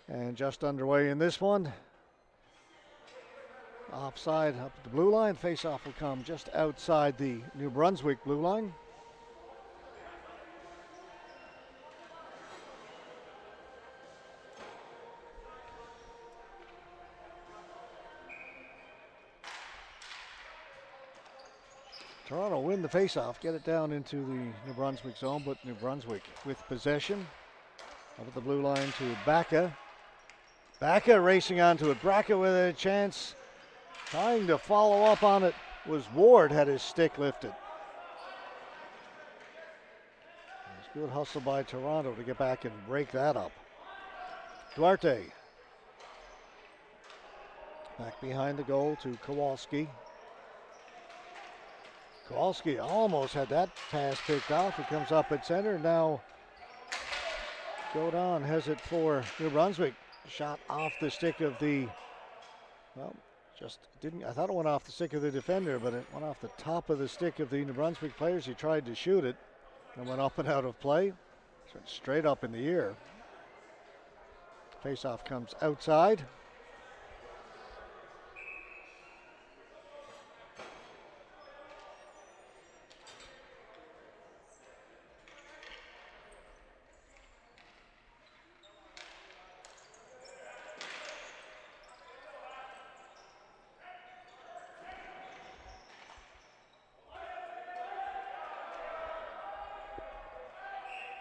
And just underway in this one. Offside up at the blue line. Face-off will come just outside the New Brunswick blue line. Toronto win the face-off, get it down into the New Brunswick zone, but New Brunswick with possession. Up at the blue line to Baca. Baca racing onto it. Baca with a chance. Trying to follow up on it was Ward, had his stick lifted. It's good hustle by Toronto to get back and break that up. Duarte. Back behind the goal to Kowalski. Kowalski almost had that pass picked off. It comes up at center. Now Godon has it for New Brunswick. Shot off the stick of the, well, just didn't, I thought it went off the stick of the defender, but it went off the top of the stick of the New Brunswick players. He tried to shoot it and went up and out of play. Straight up in the air. Face-off comes outside.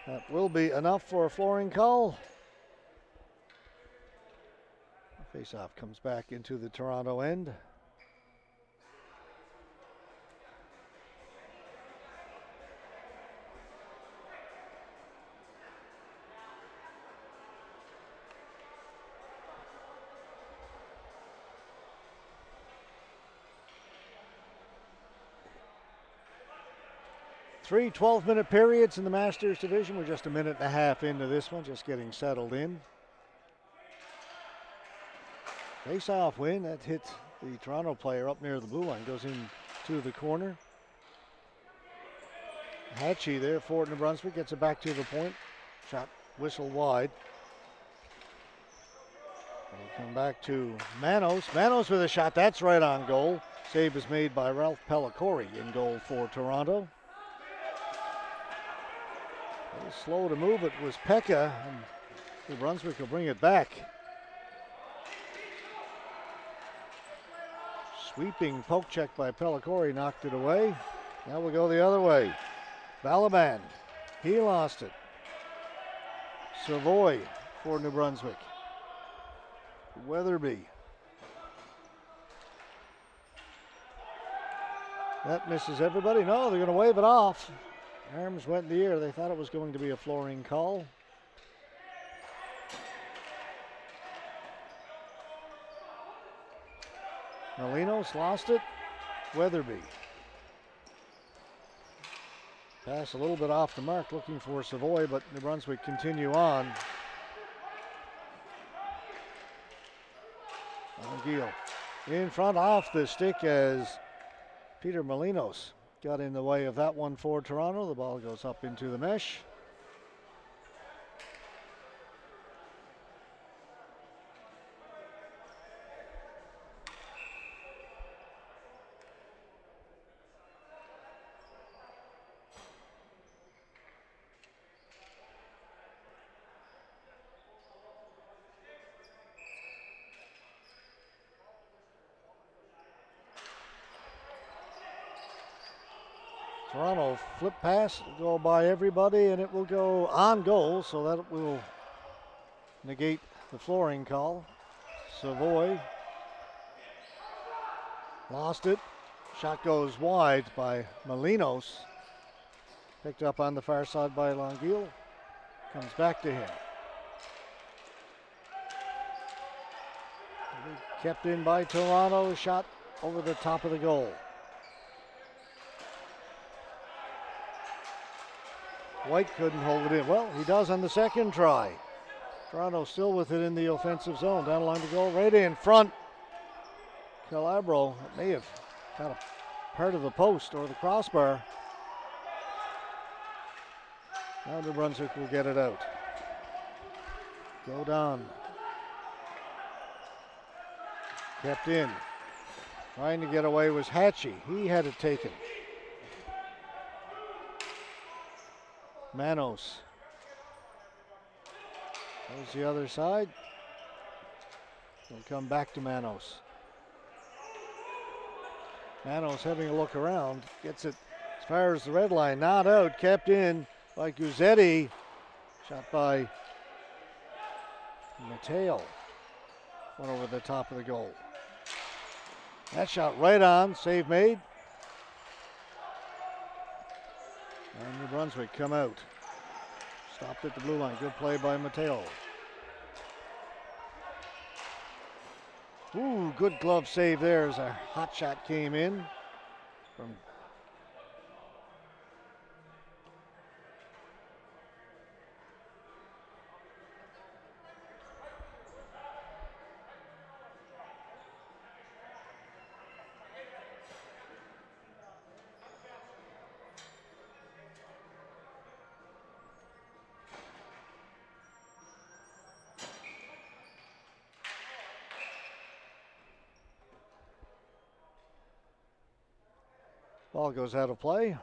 That will be enough for a flooring call. Face-off comes back into the Toronto end. Three 12-minute periods in the Masters division. We're just a minute and a half into this one, just getting settled in. Face-off win, that hit the Toronto player up near the blue line, goes into the corner. Hatchie there for New Brunswick, gets it back to the point. Shot whistle wide. We'll come back to Manos. Manos with a shot, that's right on goal. Save is made by Ralph Pellicori in goal for Toronto. A little slow to move it was Pekka, and New Brunswick will bring it back. Sweeping poke check by Pellicori, knocked it away. Now we'll go the other way. Balaban, he lost it. Savoy for New Brunswick. Weatherby. That misses everybody. No, they're going to wave it off. Arms went in the air. They thought it was going to be a flooring call. Molinos lost it. Weatherby. Pass a little bit off the mark, looking for Savoy, but New Brunswick continue on. Gil in front off the stick as Peter Molinos got in the way of that one for Toronto. The ball goes up into the mesh. Toronto flip pass will go by everybody, and it will go on goal, so that will negate the flooring call. Savoy lost it. Shot goes wide by Molinos. Picked up on the far side by Longueuil. Comes back to him. Kept in by Toronto. Shot over the top of the goal. White couldn't hold it in. Well, he does on the second try. Toronto still with it in the offensive zone. Down the line to goal, right in front. Calabro may have got a part of the post or the crossbar. Now New Brunswick will get it out. Godon Kept in. Trying to get away was Hatchie. He had it taken. Manos. There's the other side. He'll come back to Manos. Manos having a look around. Gets it as far as the red line. Not out. Kept in by Guzzetti. Shot by Mateo. Went over the top of the goal. That shot right on. Save made. And New Brunswick come out. Stopped at the blue line. Good play by Mateo. Ooh, good glove save there as a hot shot came in from ball goes out of play.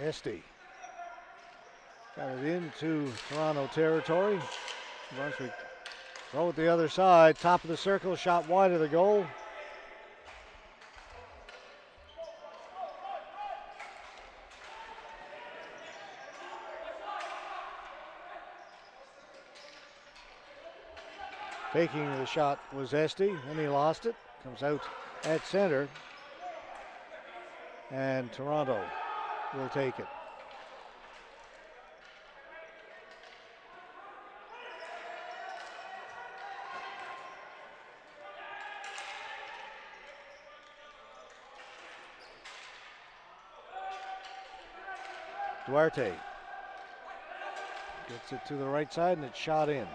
Esty got it into Toronto territory. Brunswick throw it the other side. Top of the circle, shot wide of the goal. Faking the shot was Esty, and he lost it. Comes out at center. And Toronto will take it. Duarte gets it to the right side, and it's shot in.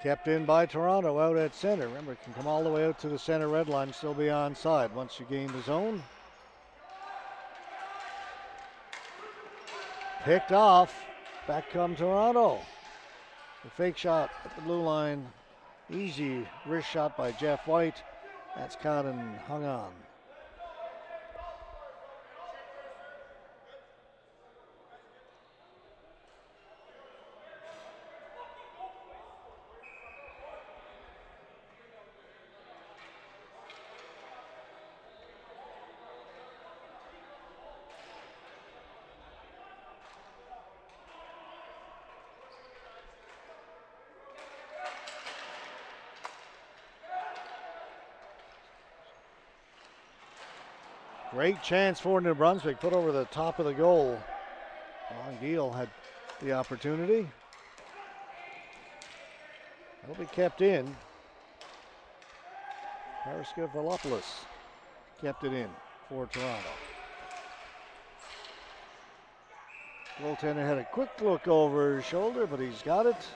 Kept in by Toronto out at center. Remember, it can come all the way out to the center red line, still be onside once you gain the zone. Picked off. Back come Toronto. The fake shot at the blue line. Easy wrist shot by Jeff White. That's caught and hung on. Great chance for New Brunswick, put over the top of the goal. Giel had the opportunity. It'll be kept in. Paraskevopoulos kept it in for Toronto. Goaltender had a quick look over his shoulder, but he's got it.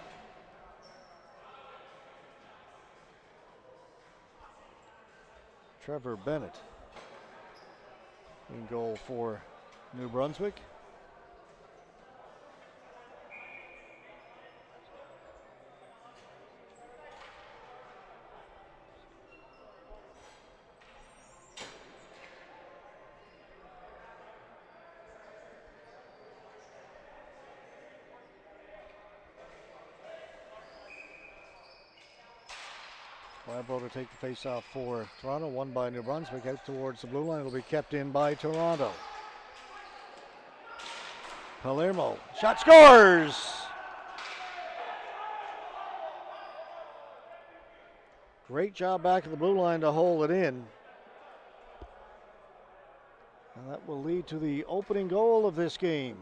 Trevor Bennett in goal for New Brunswick. Calabro to take the face-off for Toronto, won by New Brunswick. Out towards the blue line, will be kept in by Toronto. Palermo, shot scores! Great job back at the blue line to hold it in. And that will lead to the opening goal of this game.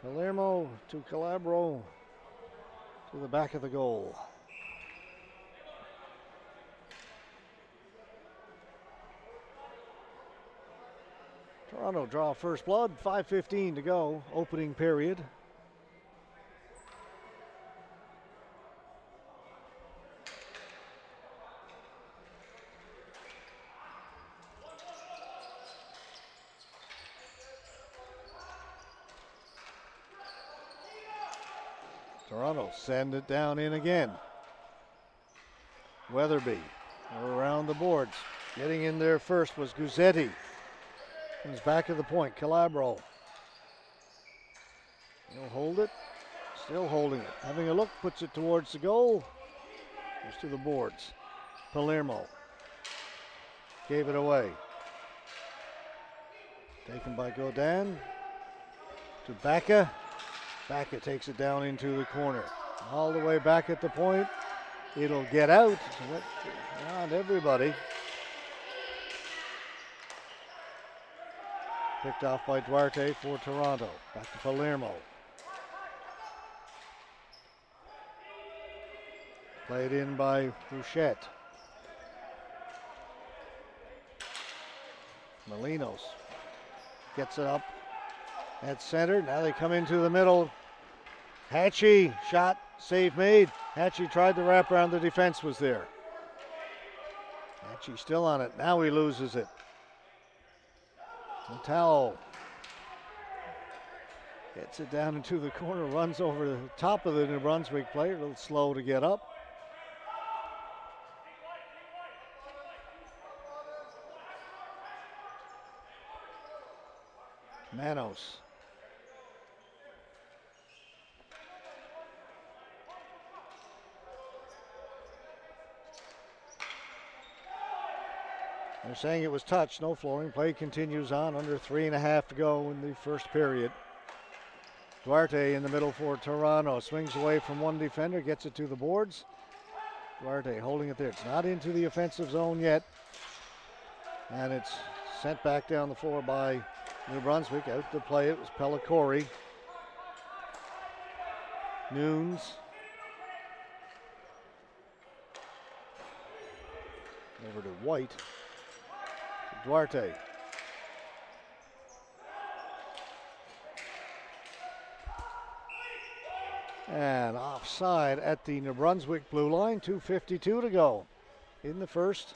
Palermo to Calabro to the back of the goal. Toronto draw first blood, 5:15 to go, opening period. Toronto send it down in again. Weatherby around the boards. Getting in there first was Guzzetti. Comes back to the point, Calabro. He'll hold it, still holding it. Having a look, puts it towards the goal. Goes to the boards. Palermo gave it away. Taken by Godin to Baca. Baca takes it down into the corner. All the way back at the point. It'll get out. Not everybody. Picked off by Duarte for Toronto. Back to Palermo. Played in by Bouchette. Molinos gets it up at center. Now they come into the middle. Hatchie, shot, save made. Hatchie tried to wrap around, the defense was there. Hatchie still on it. Now he loses it. Natal gets it down into the corner, runs over the top of the New Brunswick player. A little slow to get up. Manos. They're saying it was touched, no flooring. Play continues on, under 3.5 to go in the first period. Duarte in the middle for Toronto. Swings away from one defender, gets it to the boards. Duarte holding it there. It's not into the offensive zone yet. And it's sent back down the floor by New Brunswick. Out to play it was Pellicori. Nunes. Over to White. Duarte. And offside at the New Brunswick blue line. 2:52 to go in the first.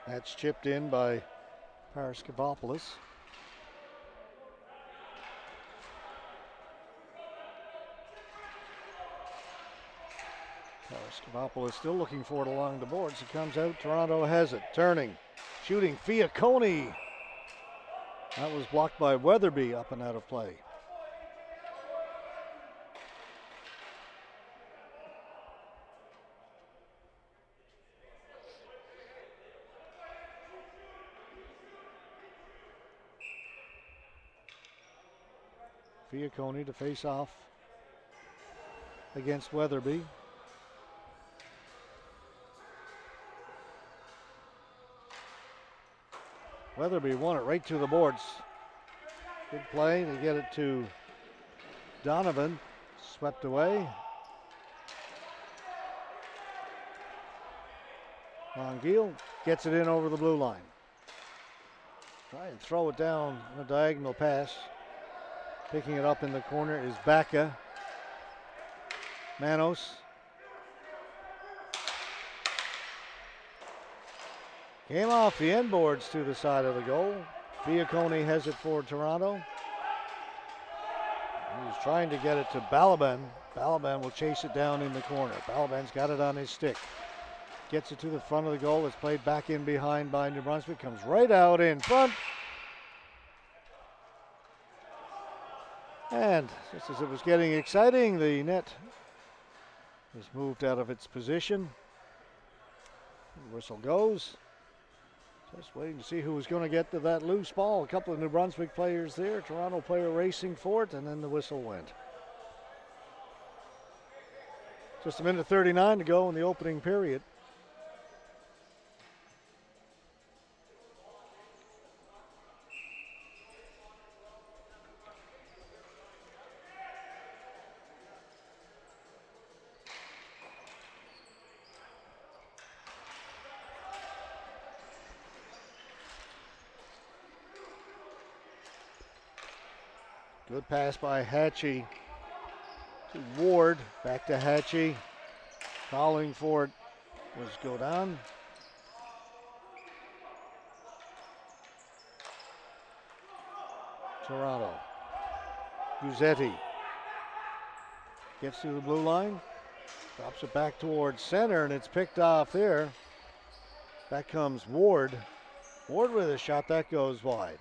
That's chipped in by Paraskevopoulos. Paraskevopoulos still looking for it along the boards. He comes out. Toronto has it. Turning. Shooting. Fiacconi. That was blocked by Weatherby, up and out of play. Fiacconi to face off against Weatherby. Weatherby won it right to the boards. Good play. They get it to Donovan. Swept away. Longuille gets it in over the blue line. Try and throw it down on a diagonal pass. Picking it up in the corner is Baca. Manos. Came off the end boards to the side of the goal. Fiacconi has it for Toronto. He's trying to get it to Balaban. Balaban will chase it down in the corner. Balaban's got it on his stick. Gets it to the front of the goal. It's played back in behind by New Brunswick. Comes right out in front. And just as it was getting exciting, the net was moved out of its position. The whistle goes. Just waiting to see who was going to get to that loose ball. A couple of New Brunswick players there. Toronto player racing for it, and then the whistle went. Just a minute 39 to go in the opening period. Good pass by Hatchie to Ward. Back to Hatchie. Calling for it was Godin. Toronto. Guzzetti gets to the blue line. Drops it back towards center, and it's picked off there. Back comes Ward. Ward with a shot that goes wide.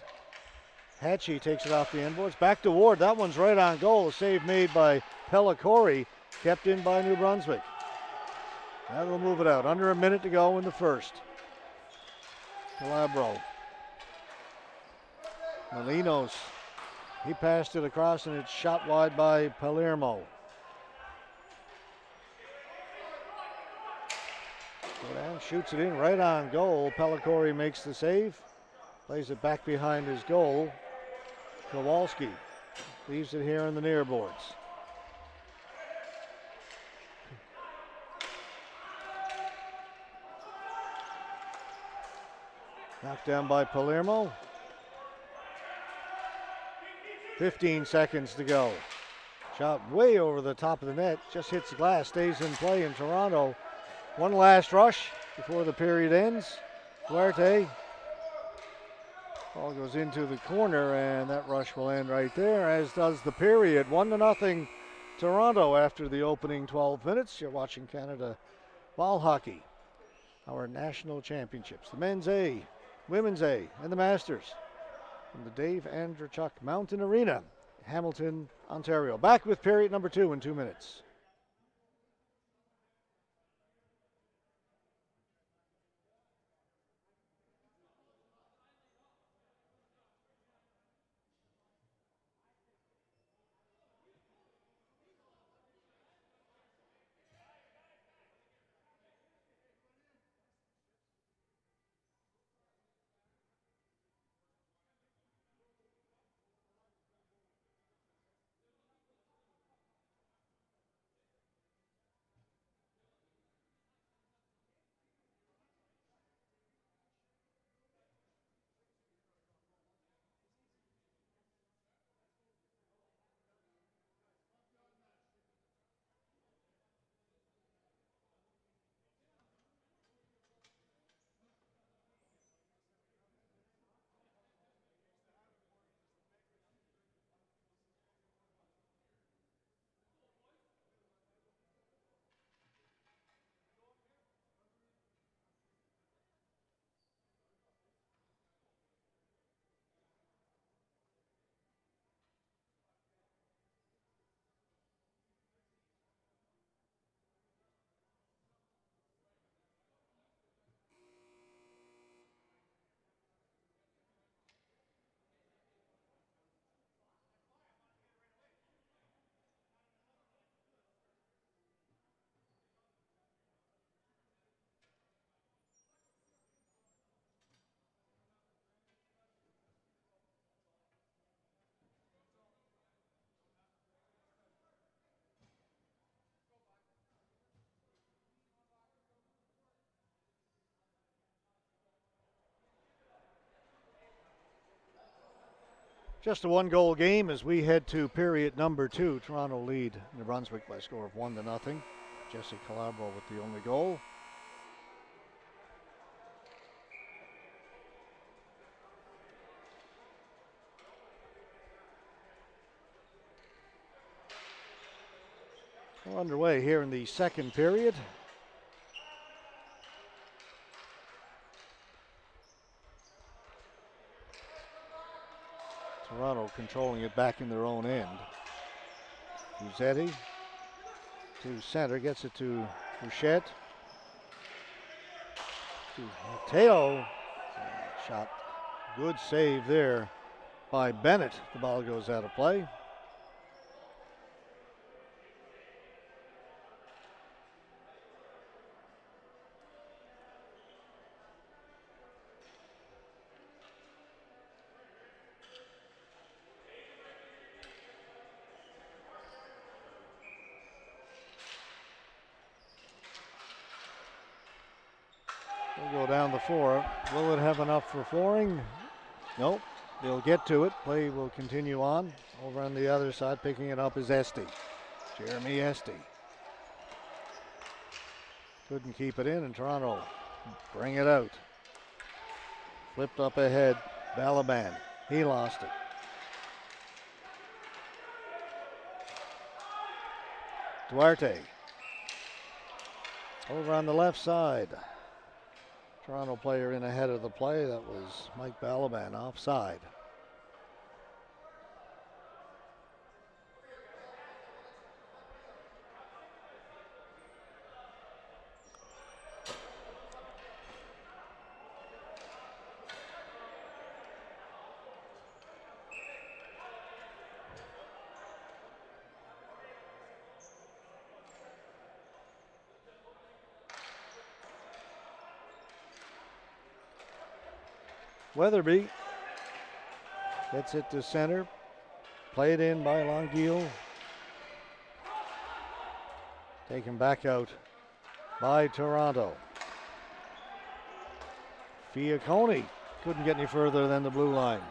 Hatchie takes it off the end boards. Back to Ward. That one's right on goal. A save made by Pellicori, kept in by New Brunswick. That'll move it out. Under a minute to go in the first. Calabro. Molinos. He passed it across, and it's shot wide by Palermo. Godin shoots it in right on goal. Pellicori makes the save. Plays it back behind his goal. Kowalski leaves it here in the near boards. Knocked down by Palermo. 15 seconds to go. Shot way over the top of the net. Just hits the glass. Stays in play in Toronto. One last rush before the period ends. Duarte. Ball goes into the corner, and that rush will end right there, as does the period. 1-0 Toronto after the opening 12 minutes. You're watching Canada Ball Hockey, our national championships. The men's A, women's A, and the Masters from the Dave Andreychuk Mountain Arena, Hamilton, Ontario. Back with period number 2 in 2 minutes. Just a one-goal game as we head to period number 2. Toronto lead New Brunswick by a score of 1-0. Jesse Calabro with the only goal. We're underway here in the second period. Toronto controlling it back in their own end. Guzzetti to center, gets it to Bouchette. To Mateo. Shot. Good save there by Bennett. The ball goes out of play. We'll go down the floor. Will it have enough for flooring? Nope. They'll get to it. Play will continue on. Over on the other side, picking it up is Esty. Jeremy Esty. Couldn't keep it in, and Toronto bring it out. Flipped up ahead. Balaban. He lost it. Duarte. Over on the left side. Toronto player in ahead of the play. That was Mike Balaban, offside. Weatherby gets it to center. Played in by Longueuil. Taken back out by Toronto. Fiacone couldn't get any further than the blue line.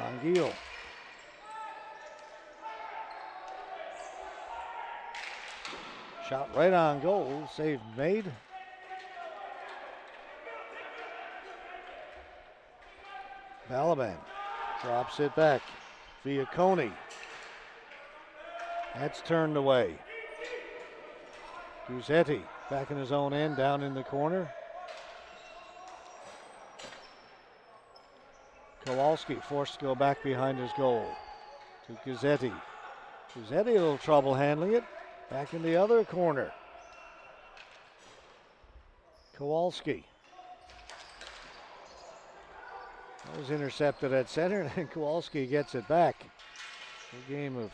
Longueuil. Shot right on goal. Save made. Balaban drops it back. Fiacone. That's turned away. Guzzetti back in his own end, down in the corner. Kowalski forced to go back behind his goal to Guzzetti. Guzzetti a little trouble handling it. Back in the other corner. Kowalski. That was intercepted at center, and Kowalski gets it back. A game of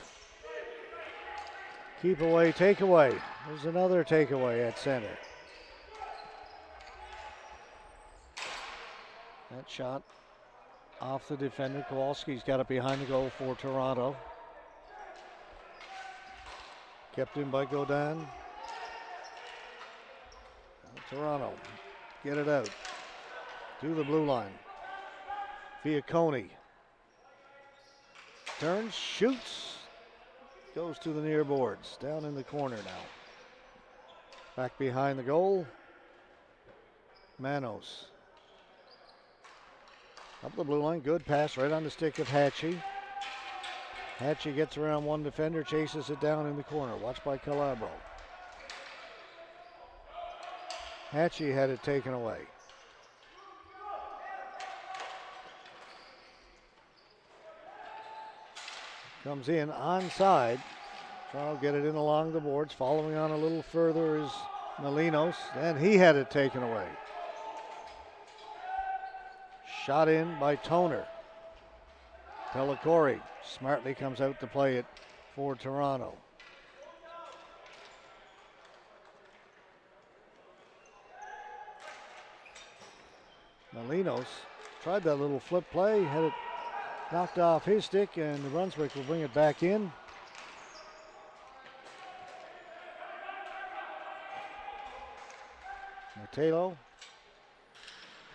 keep away, take away. There's another takeaway at center. That shot off the defender. Kowalski's got it behind the goal for Toronto. Kept in by Godin. Toronto get it out to the blue line. Fiacone turns, shoots, goes to the near boards, down in the corner now. Back behind the goal, Manos. Up the blue line, good pass right on the stick of Hatchie. Hatchie gets around one defender, chases it down in the corner, watched by Calabro. Hatchie had it taken away. Comes in onside. Toronto get it in along the boards. Following on a little further is Molinos. And he had it taken away. Shot in by Toner. Pellicori smartly comes out to play it for Toronto. Molinos tried that little flip play, had it knocked off his stick, and New Brunswick will bring it back in. Matelo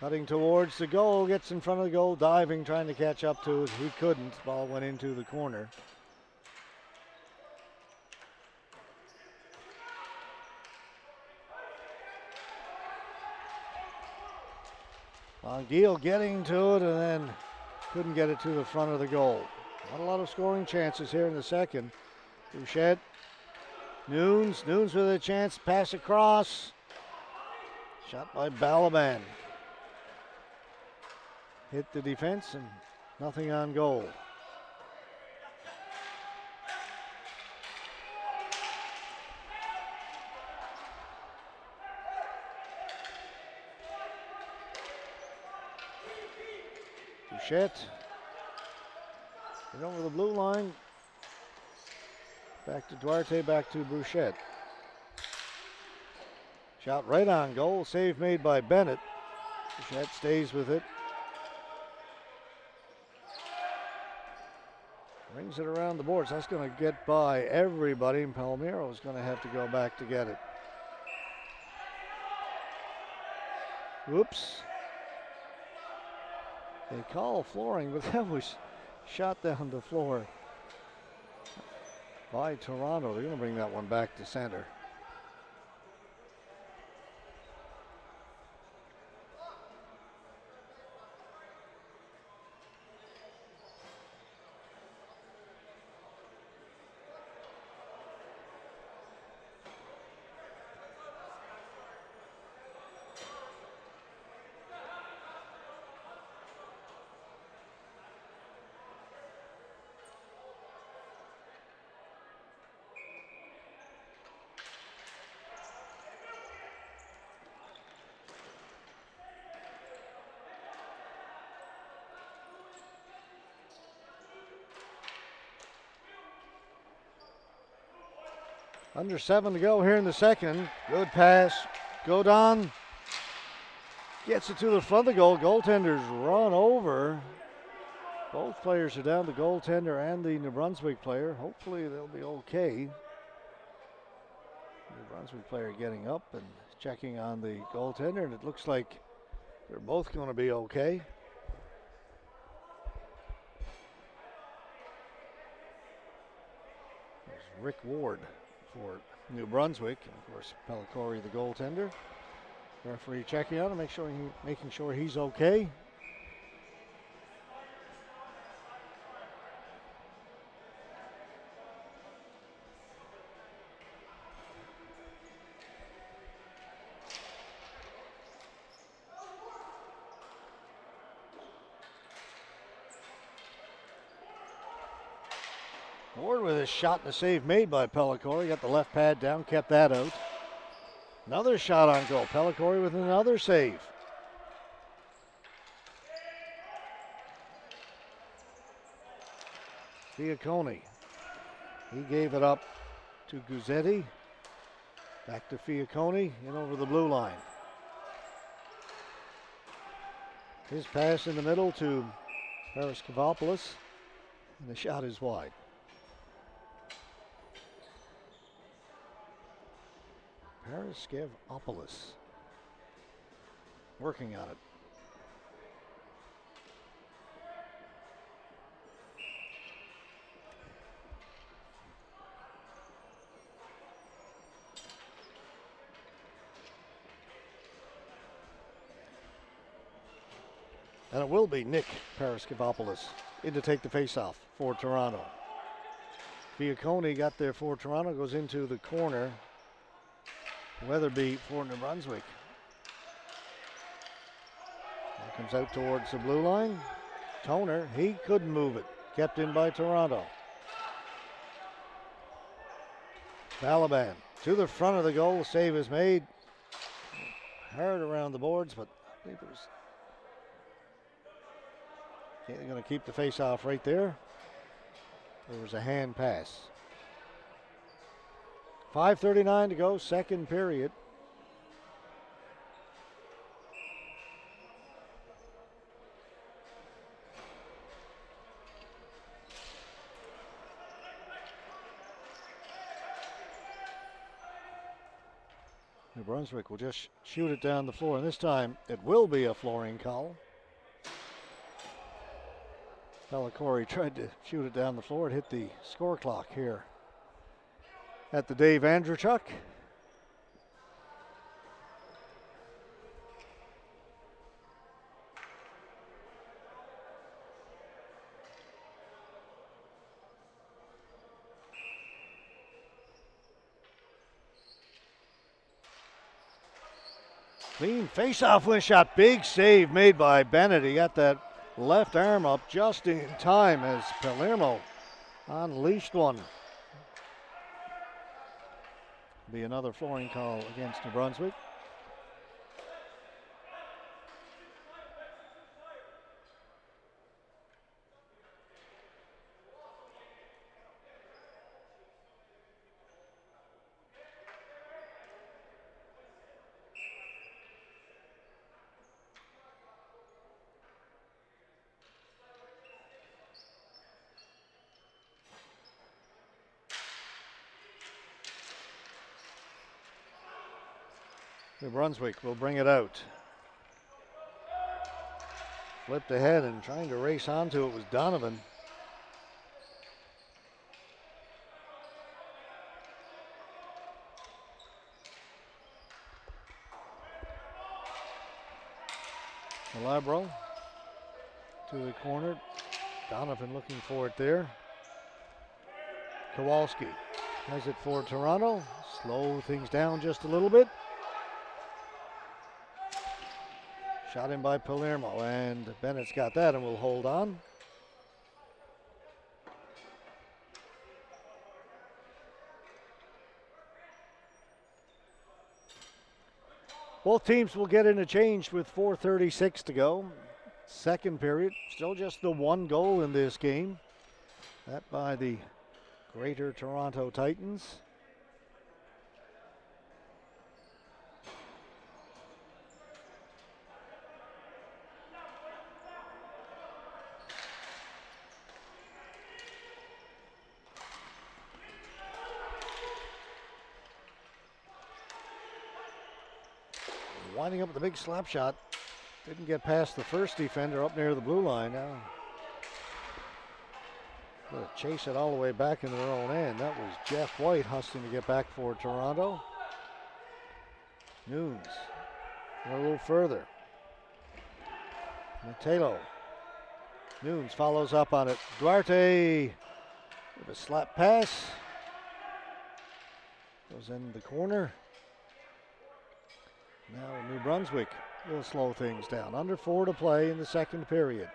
cutting towards the goal, gets in front of the goal, diving, trying to catch up to it. He couldn't. Ball went into the corner. Longueuil getting to it and then couldn't get it to the front of the goal. Not a lot of scoring chances here in the second. Bouchette. Nunes with a chance. Pass across. Shot by Balaban. Hit the defense and nothing on goal. Bouchette. Get over the blue line. Back to Duarte, back to Bouchette. Shot right on goal. Save made by Bennett. Bouchette stays with it. Brings it around the boards. That's going to get by everybody, and Palmeiro's going to have to go back to get it. Whoops. They call flooring, but that was shot down the floor by Toronto. They're going to bring that one back to center. Under 7 to go here in the second. Good pass. Godon gets it to the front of the goal. Goaltender's run over. Both players are down, the goaltender and the New Brunswick player. Hopefully they'll be okay. New Brunswick player getting up and checking on the goaltender, and it looks like they're both going to be okay. There's Rick Ward for New Brunswick, and of course Pellicori, the goaltender. Referee checking on him, making sure he's okay. Ward with a shot and a save made by Pellicori. Got the left pad down, kept that out. Another shot on goal. Pellicori with another save. Fiacconi. He gave it up to Guzzetti. Back to Fiacconi, in over the blue line. His pass in the middle to Paraskevopoulos, and the shot is wide. Paraskevopoulos working on it. And it will be Nick Paraskevopoulos in to take the faceoff for Toronto. Fiacconi got there for Toronto, goes into the corner. Weatherby for New Brunswick. Comes out towards the blue line. Toner, he couldn't move it. Kept in by Toronto. Balaban to the front of the goal. The save is made. Hard around the boards, but I think it was. They're going to keep the face-off right there. There was a hand pass. 5:39 to go, second period. New Brunswick will just shoot it down the floor, and this time it will be a flooring call. Pellicori tried to shoot it down the floor. It hit the score clock here at the Dave Andreychuk. Clean face-off win shot. Big save made by Bennett. He got that left arm up just in time as Palermo unleashed one. Be another flooring call against New Brunswick. New Brunswick will bring it out. Flipped ahead and trying to race onto it was Donovan. Malabro to the corner. Donovan looking for it there. Kowalski has it for Toronto. Slow things down just a little bit. Shot in by Palermo, and Bennett's got that and will hold on. Both teams will get interchanged with 4:36 to go. Second period, still just the one goal in this game. That by the Greater Toronto Titans. Winding up with a big slap shot. Didn't get past the first defender up near the blue line. Now gonna chase it all the way back into their own end. That was Jeff White hustling to get back for Toronto. Nunes a little further. Matelo. Nunes follows up on it. Duarte with a slap pass. Goes in the corner. Now New Brunswick will slow things down. Under 4 to play in the second period.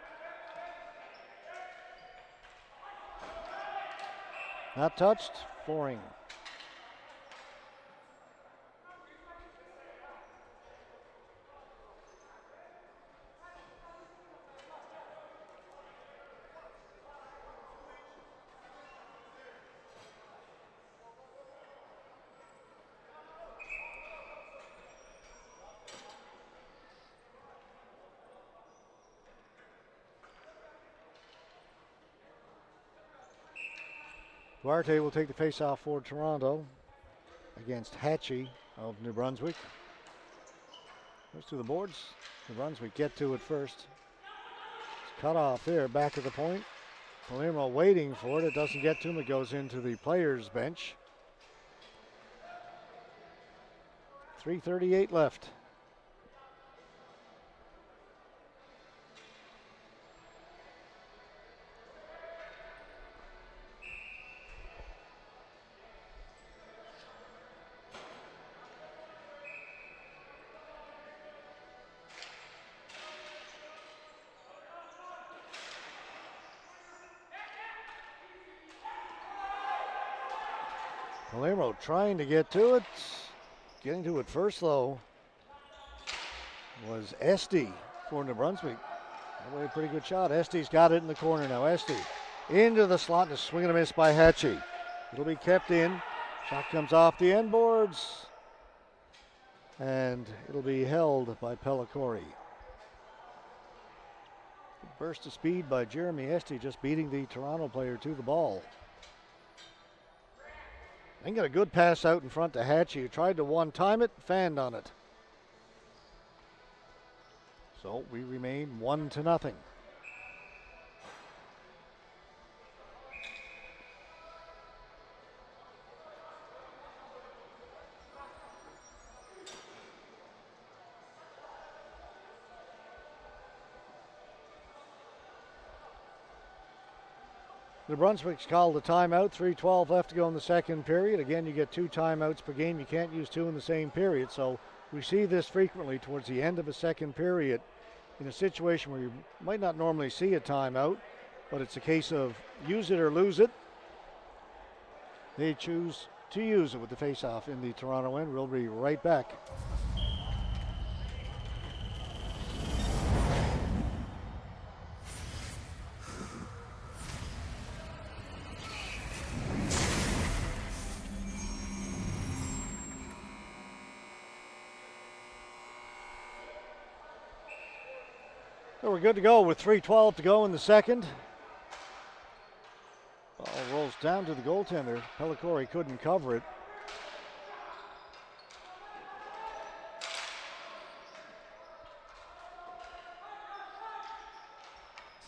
Not touched, Foring. Duarte will take the face-off for Toronto against Hatchie of New Brunswick. Goes to the boards. New Brunswick get to it first. It's cut off there, back at the point. Palermo waiting for it. It doesn't get to him. It goes into the players' bench. 3:38 left. Palermo trying to get to it. Getting to it first, though, was Esty for New Brunswick. That was a pretty good shot. Esty's got it in the corner now. Esty into the slot and a swing and a miss by Hatchie. It'll be kept in. Shot comes off the end boards. And it'll be held by Pellicori. Burst of speed by Jeremy Esty, just beating the Toronto player to the ball. And got a good pass out in front to Hatchie, who tried to one-time it, fanned on it. So we remain 1-0. New Brunswick's called a timeout. 3:12 left to go in the second period. Again, you get 2 timeouts per game. You can't use 2 in the same period. So we see this frequently towards the end of a second period in a situation where you might not normally see a timeout, but it's a case of use it or lose it. They choose to use it with the face-off in the Toronto end. We'll be right back. So we're good to go with 3:12 to go in the second. Ball rolls down to the goaltender. Pellicori couldn't cover it.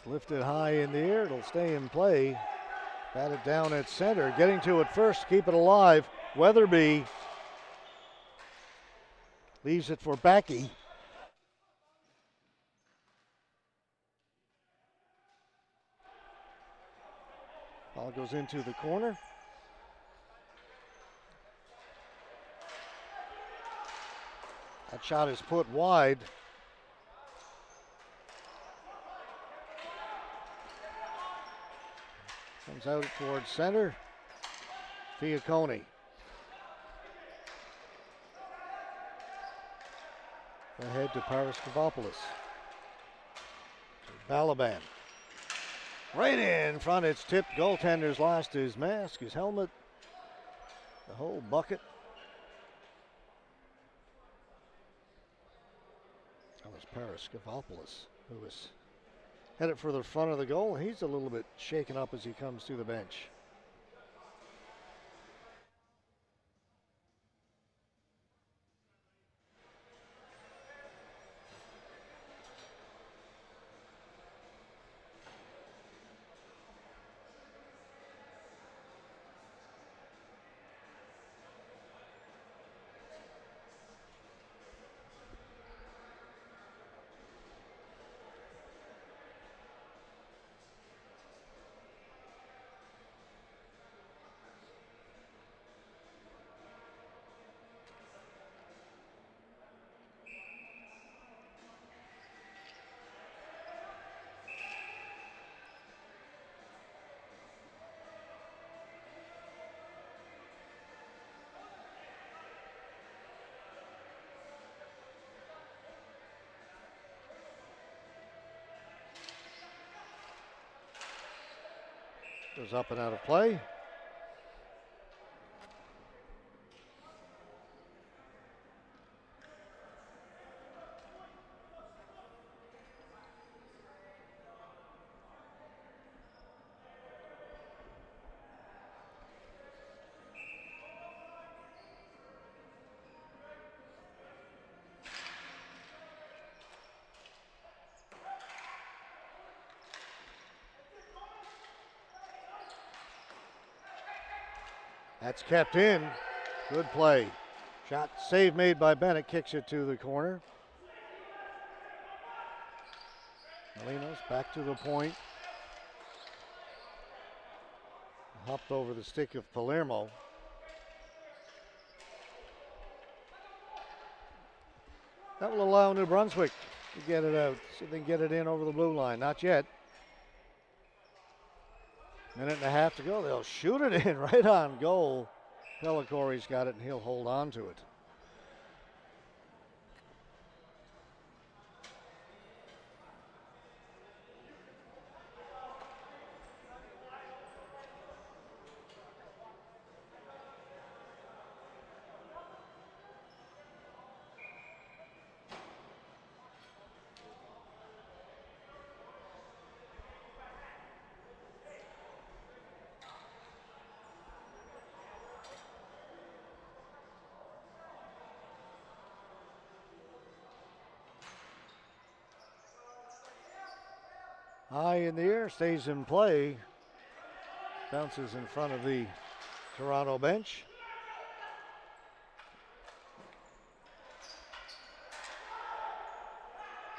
lifted high in the air. It'll stay in play. Batted down at center. Getting to it first, keep it alive. Weatherby leaves it for Backey. Ball goes into the corner. That shot is put wide. Comes out towards center. Fiacconi. Ahead to Paraskevopoulos. Balaban. Right in front, it's tipped. Goaltender's lost his mask, his helmet, the whole bucket. That was Paraskevopoulos, who was headed for the front of the goal. He's a little bit shaken up as he comes to the bench. Goes up and out of play. That's kept in. Good play. Shot save made by Bennett. Kicks it to the corner. Molinos back to the point. Hopped over the stick of Palermo. That will allow New Brunswick to get it out. See if they can get it in over the blue line. Not yet. Minute and a half to go. They'll shoot it in right on goal. Pellicori's got it and he'll hold on to it. High in the air, stays in play. Bounces in front of the Toronto bench.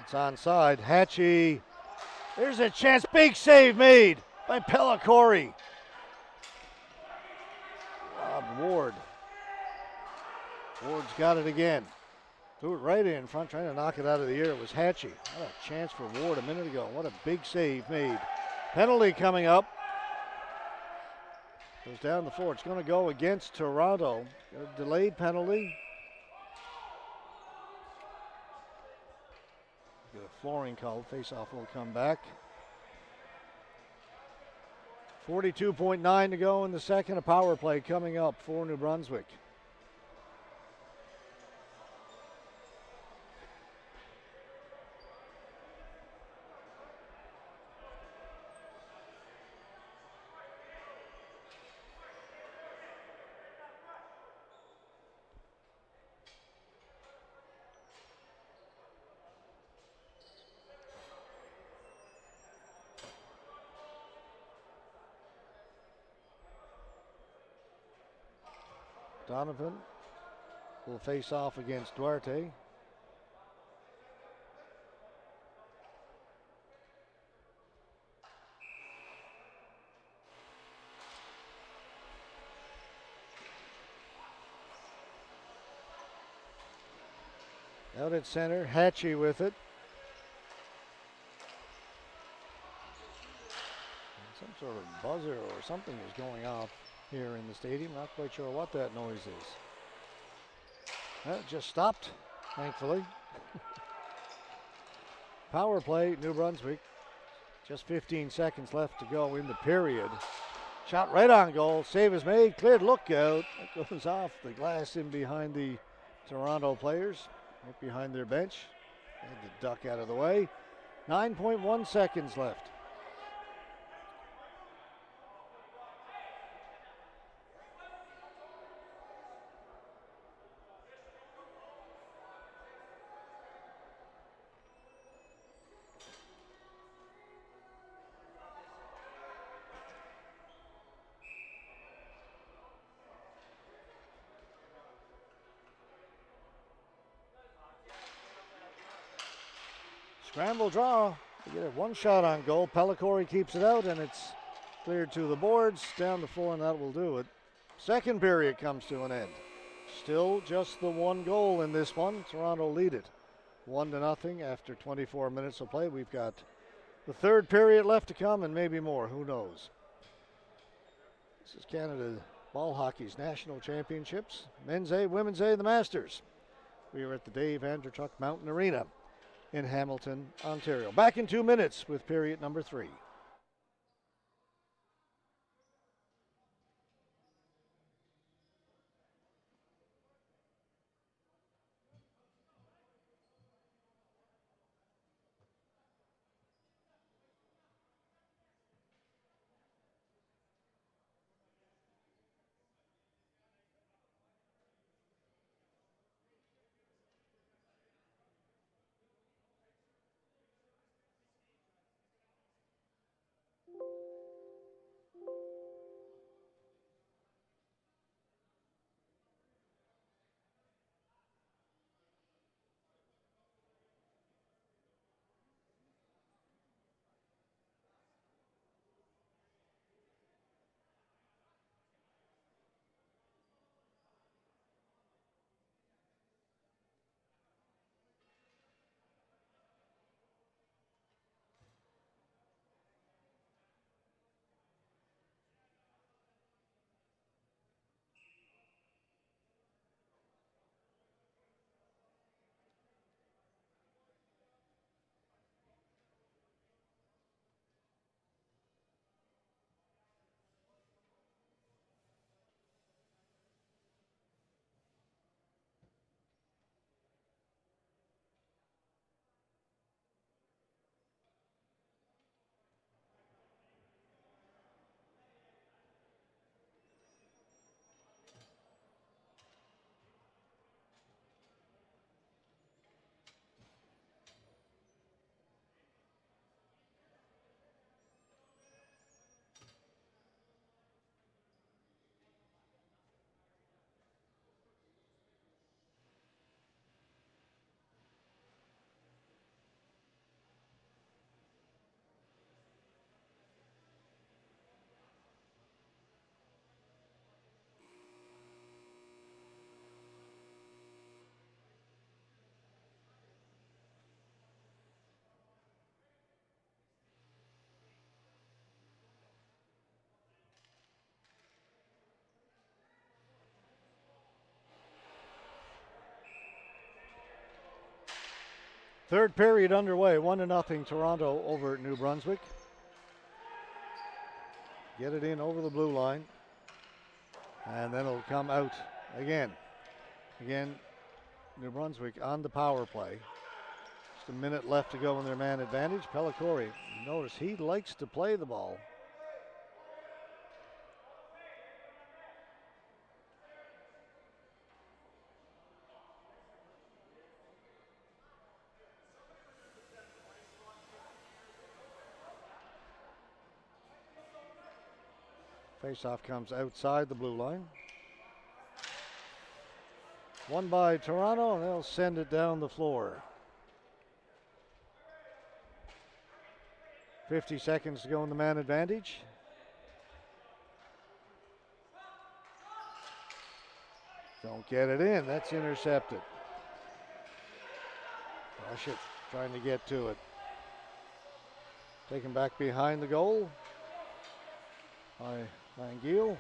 It's onside. Hatchie. There's a chance. Big save made by Pellicori. Rob Ward. Ward's got it again. Threw it right in front, trying to knock it out of the air. It was Hatchie. What a chance for Ward a minute ago. What a big save made. Penalty coming up. Goes down the floor. It's going to go against Toronto. A delayed penalty. Get a flooring call. Face-off will come back. 42.9 to go in the second. A power play coming up for New Brunswick. Donovan will face off against Duarte. Out at center, Hatchie with it. Some sort of buzzer or something is going off here in the stadium. Not quite sure what that noise is. Well, it just stopped, thankfully. Power play, New Brunswick. Just 15 seconds left to go in the period. Shot right on goal. Save is made. Cleared. Look out. It goes off the glass in behind the Toronto players. Right behind their bench. Had to duck out of the way. 9.1 seconds left. Scramble draw. They get it one shot on goal. Pellicori keeps it out, and it's cleared to the boards. Down the floor, and that will do it. Second period comes to an end. Still just the one goal in this one. Toronto lead it 1-0 after 24 minutes of play. We've got the third period left to come, and maybe more. Who knows? This is Canada Ball Hockey's National Championships. Men's A, Women's A, the Masters. We are at the Dave Andreychuk Mountain Arena in Hamilton, Ontario. Back in 2 minutes with period number 3. Third period underway, 1-0 Toronto over New Brunswick. Get it in over the blue line, and then it'll come out again. Again, New Brunswick on the power play. Just a minute left to go in their man advantage. Pellicori, notice he likes to play the ball. Faceoff comes outside the blue line. One by Toronto, and they'll send it down the floor. 50 seconds to go in the man advantage. Don't get it in. That's intercepted. Rushett trying to get to it. Taken back behind the goal by Langille.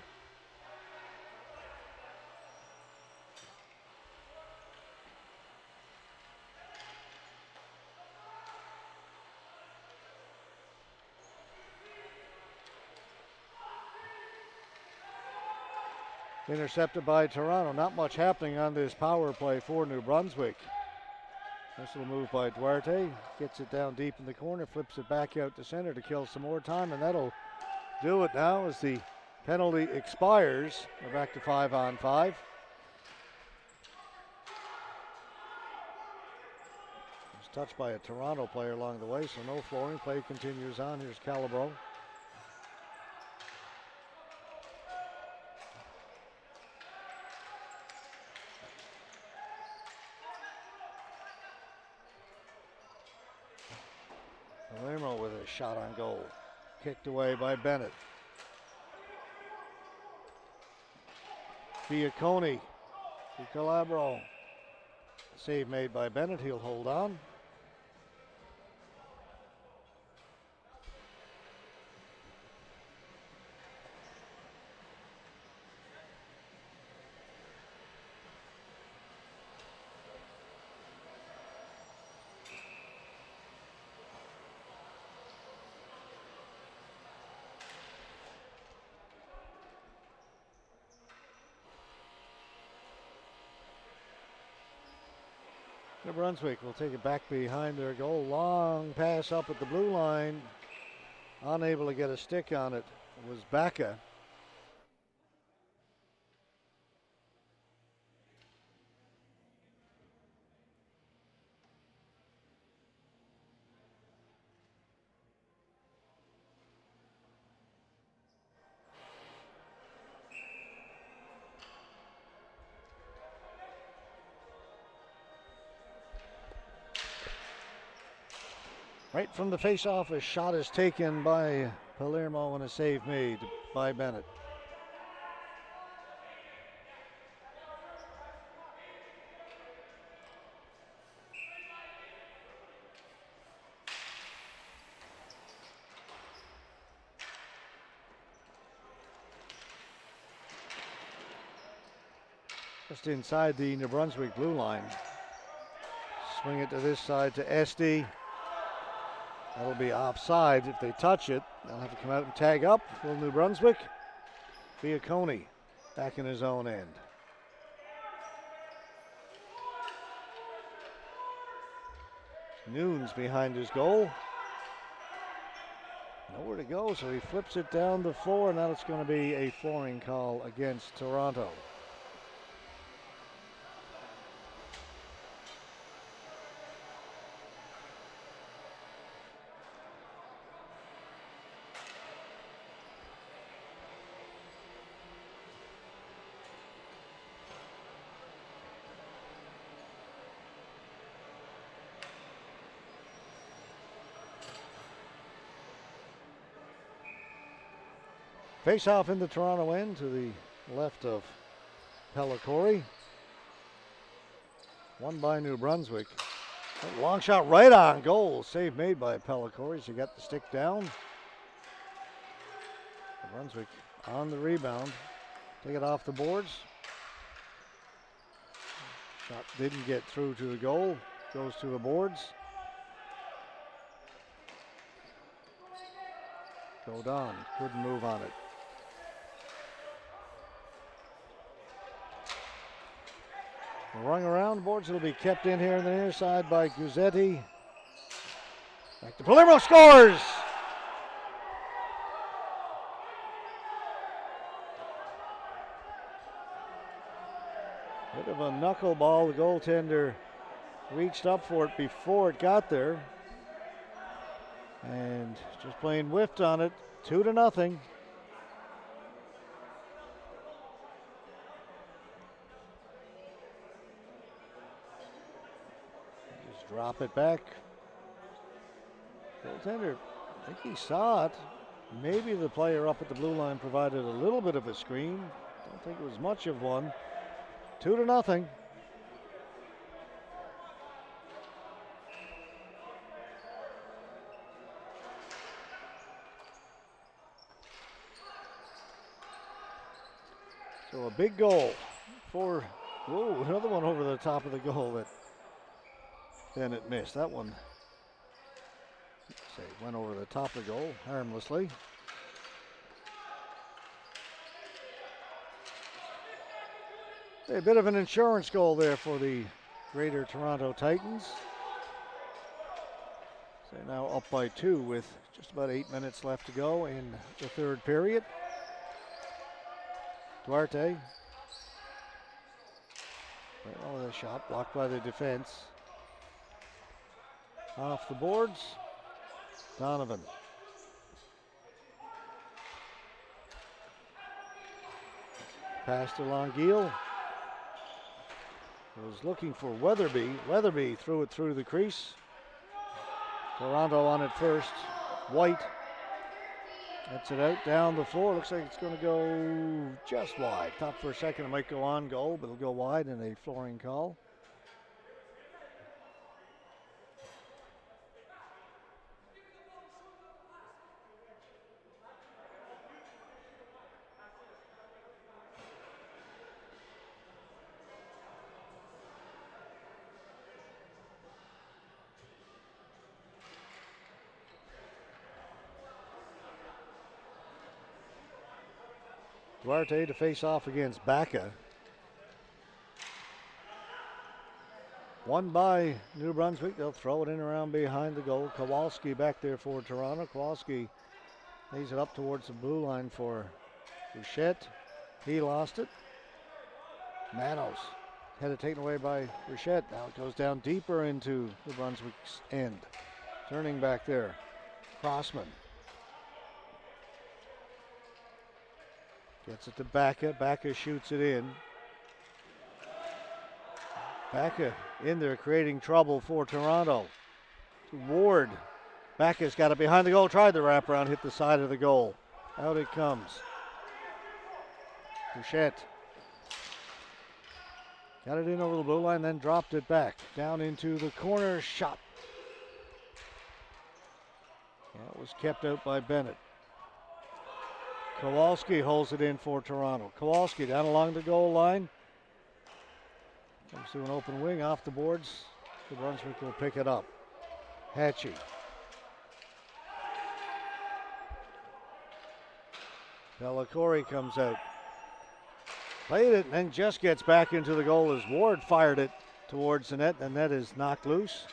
Intercepted by Toronto. Not much happening on this power play for New Brunswick. Nice little move by Duarte. Gets it down deep in the corner, flips it back out to center to kill some more time, and that'll do it now as the penalty expires. We're back to 5-on-5. It's touched by a Toronto player along the way, so no flooring. Play continues on. Here's Calabro. Palermo with a shot on goal. Kicked away by Bennett. Biacconi to Calabro. Save made by Bennett. He'll hold on. New Brunswick will take it back behind their goal. Long pass up at the blue line. Unable to get a stick on it was Baca. Right from the face-off, a shot is taken by Palermo and a save made by Bennett. Just inside the New Brunswick blue line. Swing it to this side to Esty. That'll be offside if they touch it. They'll have to come out and tag up. Will New Brunswick? Biacconi back in his own end. Nunes behind his goal. Nowhere to go, so he flips it down the floor. Now it's going to be a flooring call against Toronto. Face off in the Toronto end to the left of Pellicori. One by New Brunswick. Long shot right on goal. Save made by Pellicori as he got the stick down. New Brunswick on the rebound. Take it off the boards. Shot didn't get through to the goal. Goes to the boards. Godon couldn't move on it. Rung around the boards. It'll be kept in here on the near side by Guzzetti. Back to Palermo, scores! Bit of a knuckleball. The goaltender reached up for it before it got there. And just plain whiffed on it. 2-0. drop it back. Goaltender, I think he saw it. Maybe the player up at the blue line provided a little bit of a screen. Don't think it was much of one. 2-0. So a big goal for, whoa, another one over the top of the goal that Bennett missed. That one, went over the top of the goal harmlessly. A bit of an insurance goal there for the Greater Toronto Titans. They're now up by 2 with just about 8 minutes left to go in the third period. Duarte. Oh, the shot blocked by the defense. Off the boards. Donovan. Pass to Longueuil. Was looking for Weatherby. Weatherby threw it through the crease. Toronto on it first. White. Gets it out down the floor. Looks like it's going to go just wide. Thought for a second it might go on goal, but it'll go wide in a flooring call. Duarte to face off against Baca. Won by New Brunswick. They'll throw it in around behind the goal. Kowalski back there for Toronto. Kowalski lays it up towards the blue line for Rochette. He lost it. Manos had it taken away by Rochette. Now it goes down deeper into New Brunswick's end. Turning back there. Crossman. Gets it to Baca. Baca shoots it in. Baca in there creating trouble for Toronto. Ward. Baca's got it behind the goal. Tried the wraparound. Hit the side of the goal. Out it comes. Bouchette. Got it in over the blue line, then dropped it back. Down into the corner. Shot. That was kept out by Bennett. Kowalski holds it in for Toronto. Kowalski down along the goal line. Comes to an open wing off the boards. New Brunswick will pick it up. Hatchie. Bellacore comes out. Played it and then just gets back into the goal as Ward fired it towards the net. The net is knocked loose.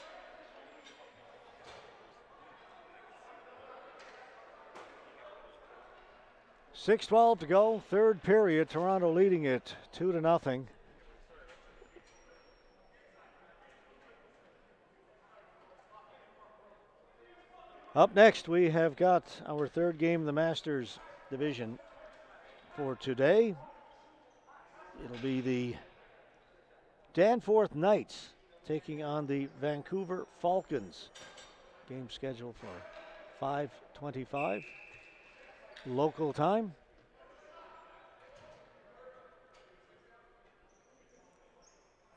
.6:12 to go, third period. Toronto leading it 2-0. Up next, we have got our third game in the Masters division for today. It'll be the Danforth Knights taking on the Vancouver Falcons. Game scheduled for 5:25 local time.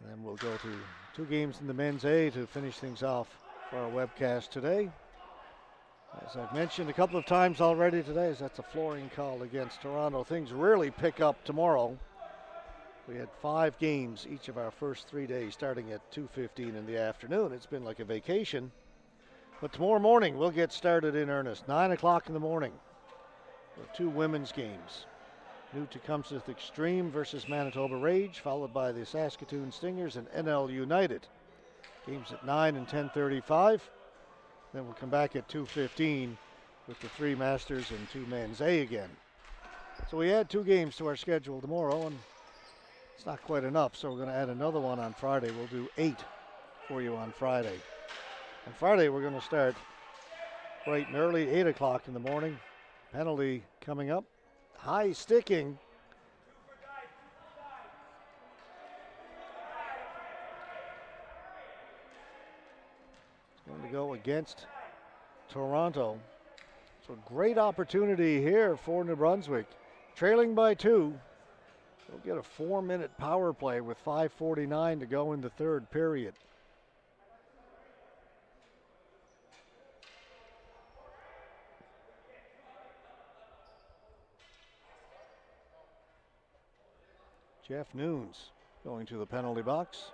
And then we'll go to two games in the men's A to finish things off for our webcast today. As I've mentioned a couple of times already today, that's a flooring call against Toronto. Things really pick up tomorrow. We had 5 games each of our first 3 days starting at 2:15 in the afternoon. It's been like a vacation. But tomorrow morning we'll get started in earnest. 9 o'clock in the morning. With 2 women's games. New Tecumseh Extreme versus Manitoba Rage, followed by the Saskatoon Stingers and NL United. Games at 9 and 10:35. Then we'll come back at 2:15 with the 3 Masters and 2 men's A again. So we add 2 games to our schedule tomorrow, and it's not quite enough, so we're going to add another one on Friday. We'll do 8 for you on Friday. On Friday, we're going to start bright and early, 8 o'clock in the morning. Penalty coming up. High sticking. Going to go against Toronto. So great opportunity here for New Brunswick. Trailing by 2. They'll get a 4-minute power play with 5:49 to go in the third period. Jeff Nunes going to the penalty box.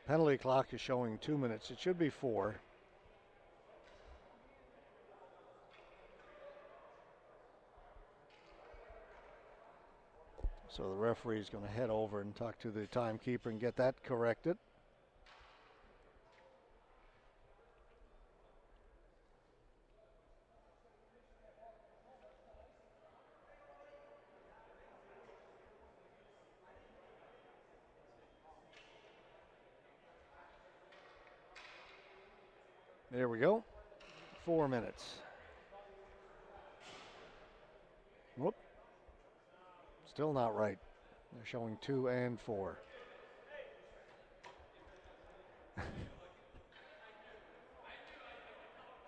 Penalty clock is showing 2 minutes. It should be 4. So the referee is going to head over and talk to the timekeeper and get that corrected. There we go. 4 minutes. Whoop. Still not right. They're showing 2 and 4.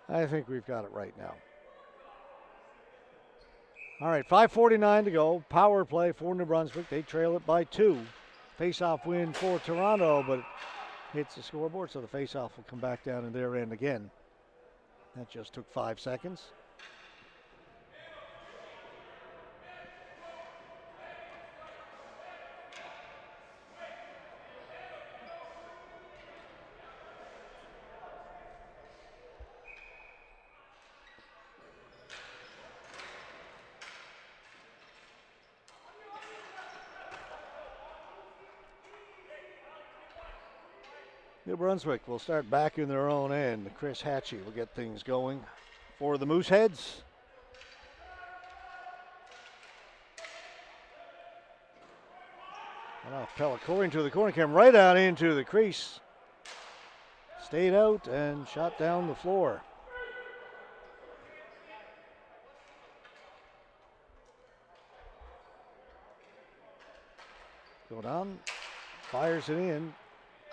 I think we've got it right now. All right, 5:49 to go. Power play for New Brunswick. They trail it by 2. Face-off win for Toronto, but hits the scoreboard, so the face-off will come back down in their end again. That just took 5 seconds. New Brunswick will start back in their own end. Chris Hatchie will get things going for the Mooseheads. And off Pellicore into the corner, came right out into the crease. Stayed out and shot down the floor. Go down, fires it in.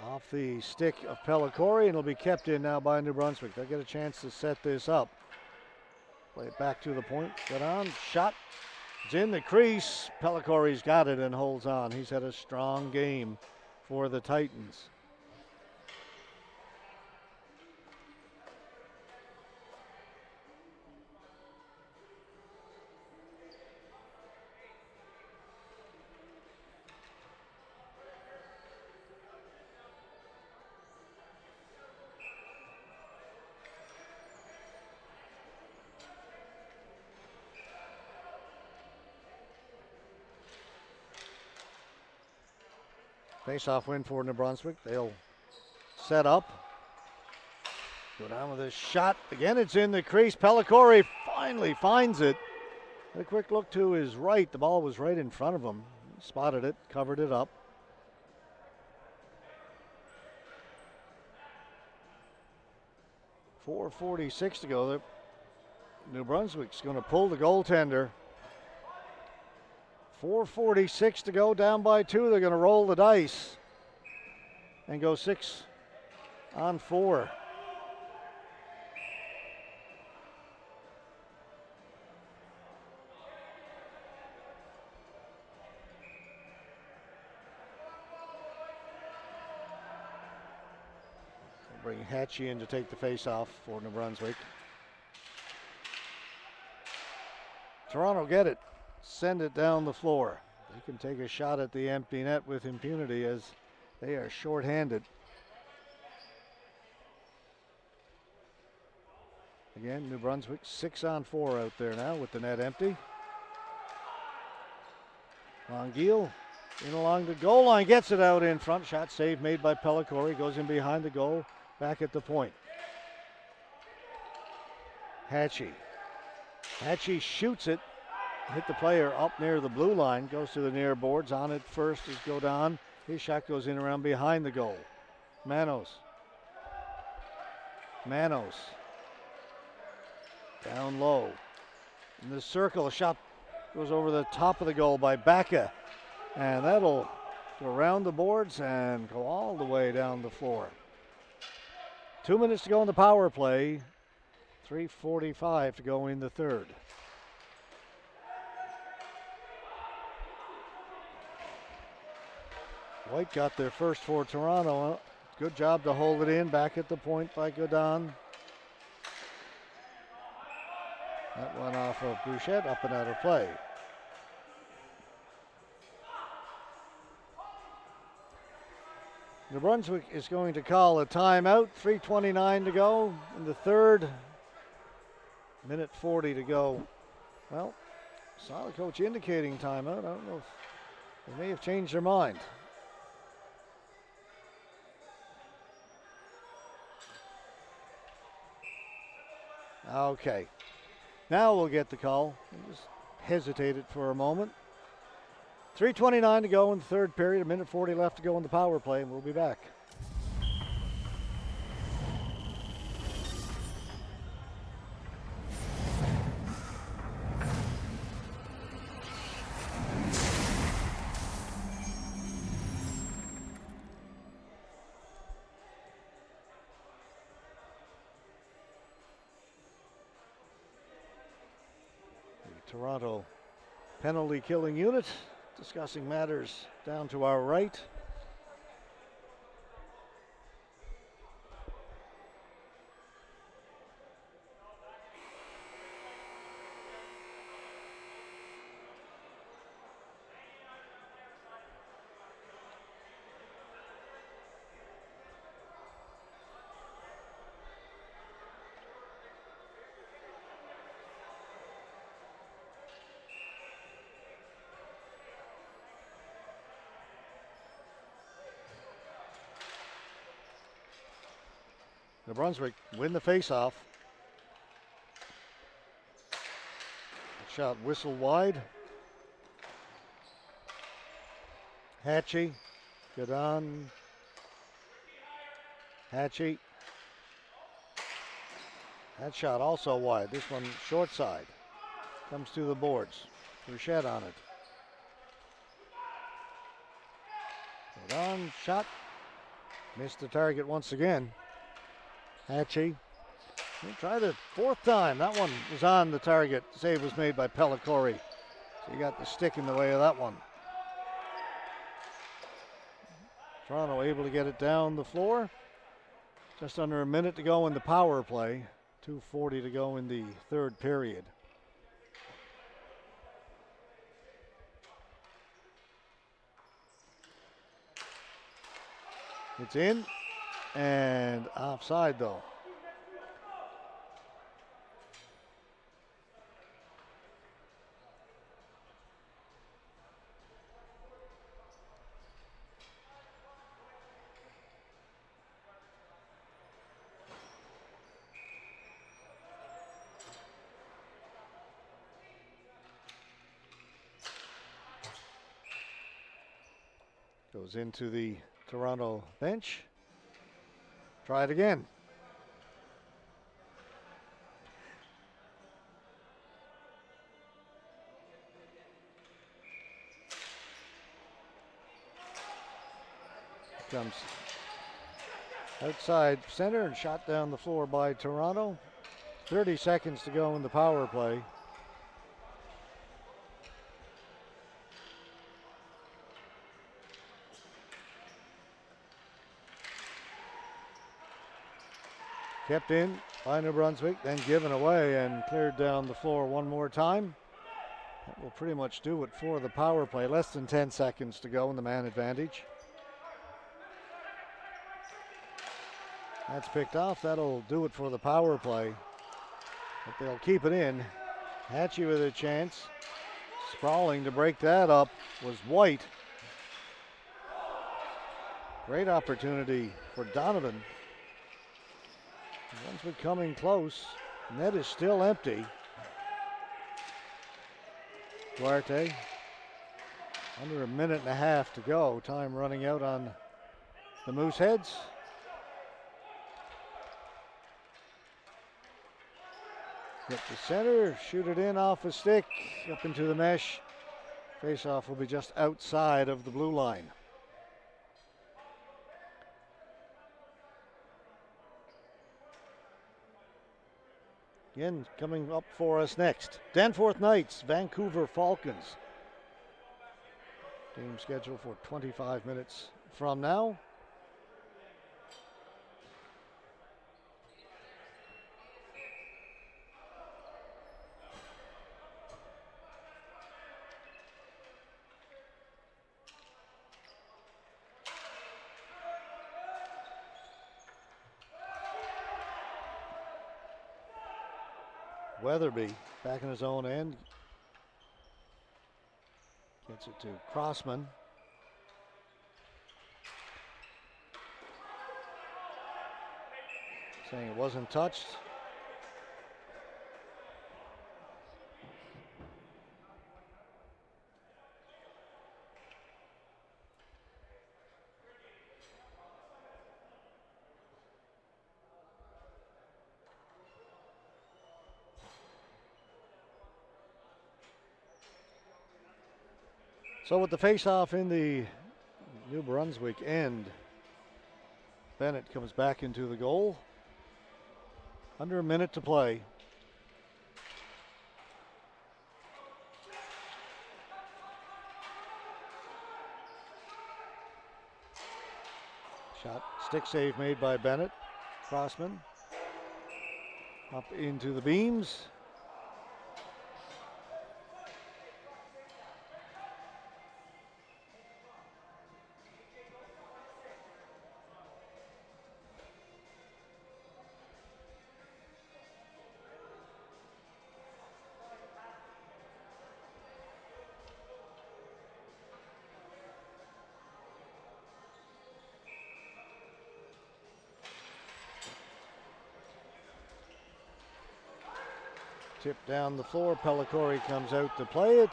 Off the stick of Pellicore, and it'll be kept in now by New Brunswick. They'll get a chance to set this up. Play it back to the point. Get on. Shot. It's in the crease. Pellicore's got it and holds on. He's had a strong game for the Titans. Face-off win for New Brunswick. They'll set up. Go down with this shot. Again, it's in the crease. Pellicore finally finds it. A quick look to his right. The ball was right in front of him. Spotted it, covered it up. .446 to go. New Brunswick's going to pull the goaltender. 4:46 to go, down by 2. They're going to roll the dice and go 6 on 4. Bring Hatchie in to take the face-off for New Brunswick. Toronto get it. Send it down the floor. They can take a shot at the empty net with impunity as they are shorthanded. Again, New Brunswick 6 on 4 out there now with the net empty. Longueuil in along the goal line, gets it out in front. Shot save made by Pellicore. Goes in behind the goal, back at the point. Hatchie Hatchie shoots it. Hit the player up near the blue line. Goes to the near boards. On it first is Godin. His shot goes in around behind the goal. Manos. Down low. In the circle, a shot goes over the top of the goal by Baca. And that'll go around the boards and go all the way down the floor. 2 minutes to go in the power play. 3:45 to go in the third. White got their first for Toronto. Good job to hold it in. Back at the point by Godin. That went off of Bouchette, up and out of play. New Brunswick is going to call a timeout. 3:29 to go in the third. Minute 40 to go. Well, saw the coach indicating timeout. I don't know if they may have changed their mind. Okay. Now we'll get the call. I just hesitated for a moment. 3:29 to go in the third period. A minute 40 left to go in the power play, and we'll be back. Toronto penalty killing unit discussing matters down to our right. New Brunswick win the faceoff. Shot whistled wide. Hatchie, Godin. Hatchie. That shot also wide. This one short side. Comes to the boards. Bouchette on it. Godin shot. Missed the target once again. Hatchie. He'll try the fourth time. That one was on the target. Save was made by Pellicori. So he got the stick in the way of that one. Toronto able to get it down the floor. Just under a minute to go in the power play. 2:40 to go in the third period. It's in. And offside though. Goes into the Toronto bench. Try it again. Comes outside center and shot down the floor by Toronto. 30 seconds to go in the power play. Kept in by New Brunswick, then given away and cleared down the floor one more time. That will pretty much do it for the power play. Less than 10 seconds to go in the man advantage. That's picked off. That'll do it for the power play. But they'll keep it in. Hatchie with a chance. Sprawling to break that up was White. Great opportunity for Donovan. Brunswick coming close. Net is still empty. Duarte. Under a minute and a half to go. Time running out on the Mooseheads. Hit the center, shoot it in off a stick, up into the mesh. Face-off will be just outside of the blue line. Again, coming up for us next, Danforth Knights, Vancouver Falcons. Game scheduled for 25 minutes from now. Weatherby back in his own end. Gets it to Crossman. Saying it wasn't touched. So with the face-off in the New Brunswick end, Bennett comes back into the goal. Under a minute to play. Shot, stick save made by Bennett. Crossman up into the beams. Tip down the floor. Pellicori comes out to play it.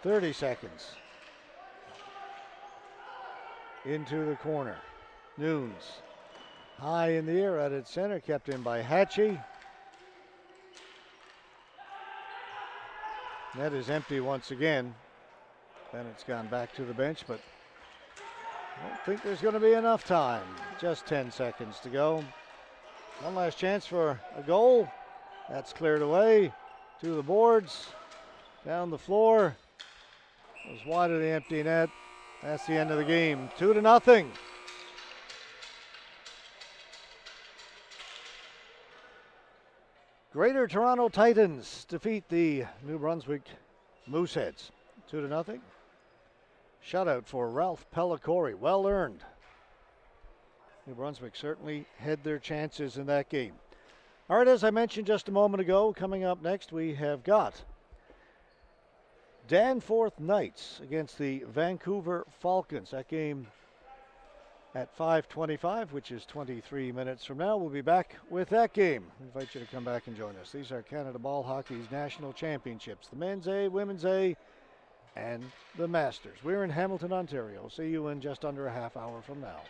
30 seconds. Into the corner. Nunes. High in the air at its center. Kept in by Hatchie. Net is empty once again. Bennett's gone back to the bench, but I don't think there's going to be enough time. Just 10 seconds to go. One last chance for a goal. That's cleared away to the boards. Down the floor. Goes wide of the empty net. That's the end of the game. 2-0. Greater Toronto Titans defeat the New Brunswick Mooseheads. 2-0. Shutout for Ralph Pellicori. Well earned. New Brunswick certainly had their chances in that game. All right, as I mentioned just a moment ago, coming up next we have got Danforth Knights against the Vancouver Falcons. That game at 5:25, which is 23 minutes from now. We'll be back with that game. I invite you to come back and join us. These are Canada Ball Hockey's national championships, the Men's A, Women's A, and the Masters. We're in Hamilton, Ontario. See you in just under a half hour from now.